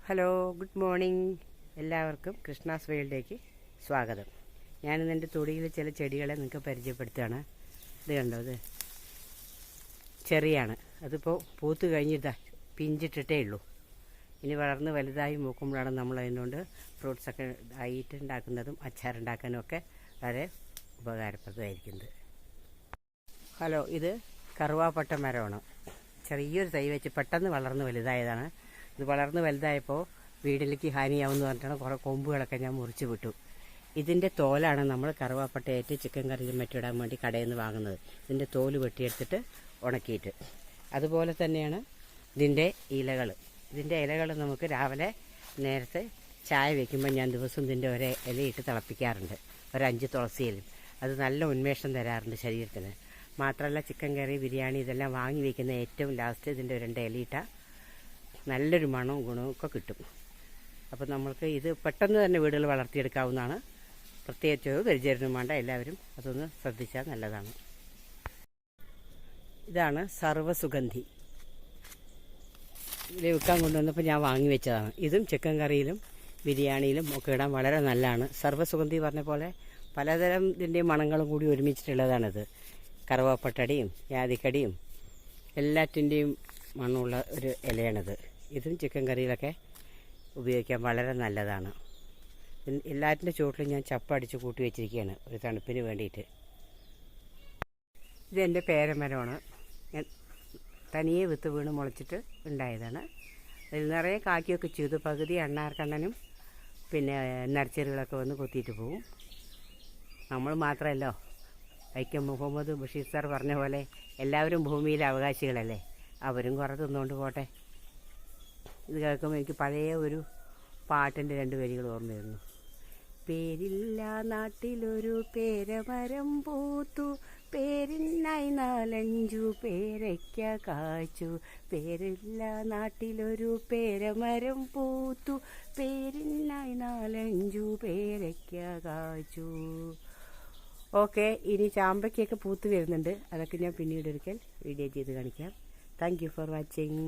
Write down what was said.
Hello, good morning. എല്ലാവർക്കും കൃഷ്ണാസ് വേൾഡിലേക്ക് സ്വാഗതം. ഞാനിന്ന് എൻ്റെ തൊടിയിലെ ചില ചെടികളെ നിങ്ങൾക്ക് പരിചയപ്പെടുത്തുകയാണ്. ഇത് കണ്ടോ, ഇത് ചെറിയാണ്. അതിപ്പോൾ പൂത്ത് കഴിഞ്ഞിട്ടാ പിഞ്ചിട്ടിട്ടേ ഉള്ളൂ. ഇനി വളർന്ന് വലുതായി നോക്കുമ്പോഴാണ് നമ്മൾ അതിനോണ്ട് ഫ്രൂട്ട്സൊക്കെ ആയിട്ട് ഉണ്ടാക്കുന്നതും അച്ചാറുണ്ടാക്കാനും ഒക്കെ വളരെ ഉപകാരപ്രദമായിരിക്കുന്നത്. ഹലോ, ഇത് കറുവാപ്പട്ട മരമാണ്. ചെറിയൊരു തൈ വെച്ച് പെട്ടെന്ന് വളർന്ന് വലുതായതാണ്. ഇത് വളർന്ന് വലുതായപ്പോൾ വീട്ടിലേക്ക് ഹാനിയാവുമെന്ന് പറഞ്ഞിട്ടാണ് കുറേ കൊമ്പുകളൊക്കെ ഞാൻ മുറിച്ച് വിട്ടു. ഇതിൻ്റെ തോലാണ് നമ്മൾ കറുവാപ്പട്ടയായിട്ട് ചിക്കൻ കറിയിലും മറ്റിടാൻ വേണ്ടി കടയിൽ നിന്ന് വാങ്ങുന്നത്. ഇതിൻ്റെ തോല് വെട്ടിയെടുത്തിട്ട് ഉണക്കിയിട്ട്. അതുപോലെ തന്നെയാണ് ഇതിൻ്റെ ഇലകൾ. ഇതിൻ്റെ ഇലകൾ നമുക്ക് രാവിലെ നേരത്തെ ചായ വയ്ക്കുമ്പോൾ ഞാൻ ദിവസം ഇതിൻ്റെ ഒരേ ഇലയിട്ട് തിളപ്പിക്കാറുണ്ട്. 5 തുളസിയിലും അത് നല്ല ഉന്മേഷം തരാറുണ്ട് ശരീരത്തിന്. മാത്രമല്ല ചിക്കൻ കറി, ബിരിയാണി ഇതെല്ലാം വാങ്ങി വയ്ക്കുന്ന ഏറ്റവും ലാസ്റ്റ് ഇതിൻ്റെ 2 ഇലയിട്ട നല്ലൊരു മണവും ഗുണവും ഒക്കെ കിട്ടും. അപ്പോൾ നമ്മൾക്ക് ഇത് പെട്ടെന്ന് തന്നെ വീടുകൾ വളർത്തിയെടുക്കാവുന്നതാണ്. പ്രത്യേകിച്ച് പരിചരണം വേണ്ട, എല്ലാവരും അതൊന്ന് ശ്രദ്ധിച്ചാൽ നല്ലതാണ്. ഇതാണ് സർവ്വസുഗന്ധി. ഇതിൽ വിൽക്കാൻ കൊണ്ടുവന്നപ്പോൾ ഞാൻ വാങ്ങി വെച്ചതാണ്. ഇതും ചിക്കൻ കറിയിലും ബിരിയാണിയിലും ഒക്കെ ഇടാൻ വളരെ നല്ലതാണ്. സർവ്വസുഗന്ധി പറഞ്ഞ പോലെ പലതരം ഇതിൻ്റെ മണങ്ങളും കൂടി ഒരുമിച്ചിട്ടുള്ളതാണിത്. കറുവാപ്പട്ടടിയും ജാതിക്കടിയും എല്ലാറ്റിൻ്റെയും മണമുള്ള ഒരു ഇലയാണിത്. ഇതും ചിക്കൻ കറിയിലൊക്കെ ഉപയോഗിക്കാൻ വളരെ നല്ലതാണ്. എല്ലാറ്റിൻ്റെ ചുവട്ടിലും ഞാൻ ചപ്പടിച്ച് കൂട്ടി വെച്ചിരിക്കുകയാണ് ഒരു തണുപ്പിന് വേണ്ടിയിട്ട്. ഇതെൻ്റെ പേരമരമാണ്. ഞാൻ തനിയെ വിത്ത് വീണ് മുളച്ചിട്ട് ഉണ്ടായതാണ്. അതിൽ നിറയെ കാക്കിയൊക്കെ ചെയ്തു. പകുതി അണ്ണാർക്കണ്ണനും പിന്നെ നർച്ചറികളൊക്കെ വന്ന് കൊത്തിയിട്ട് പോവും. നമ്മൾ മാത്രമല്ലോ, വൈക്കം മുഹമ്മദ് ബഷീർ സാർ പറഞ്ഞ പോലെ എല്ലാവരും ഭൂമിയിലെ അവകാശികളല്ലേ. അവരും കുറേ തിന്നുകൊണ്ട് പോട്ടെ. ഇത് കേൾക്കുമ്പോൾ എനിക്ക് പഴയ ഒരു പാട്ടിൻ്റെ 2 വരികൾ ഓർമ്മ വരുന്നു. പേരില്ല നാട്ടിലൊരു പേരമരം പൂത്തു, പേരിനായി 4-5 പേരയ്ക്ക കായ്ച്ചു. പേരില്ല നാട്ടിലൊരു പേരമരം പൂത്തു, പേരിനായി 4-5 പേരയ്ക്ക കായ്ച്ചു. ഓക്കെ, ഇനി ചാമ്പയ്ക്കൊക്കെ പൂത്ത് വരുന്നുണ്ട്. അതൊക്കെ ഞാൻ പിന്നീട് ഒരിക്കൽ വീഡിയോ ചെയ്ത് കാണിക്കാം. Thank you for watching.